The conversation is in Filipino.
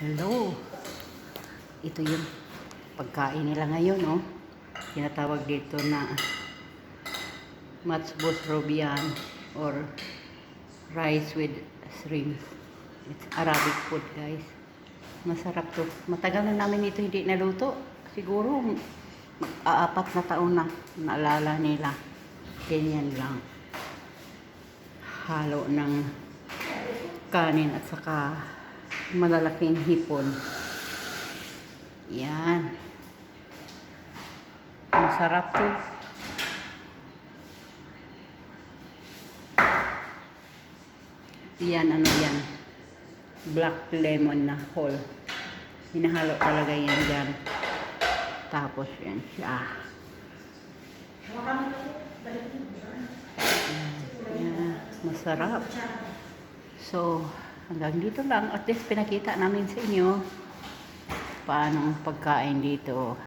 Hello. Ito yung pagkain nila ngayon, oh. Tinatawag dito na matchbox Robian or rice with shrimp. It's Arabic food, guys. Masarap to. Matagal na namin ito hindi naluto. Siguro apat na taon na naalala nila. Ganyan lang. Halo ng kanin at saka malalaking hipon. Yan. Ang sarap to. Yan, ano yan. Black lemon na whole. Hinahalo talaga yan dyan. Tapos yan siya. Yan. Masarap. So, hanggang dito lang. At least pinakita namin sa inyo paano ang pagkain dito.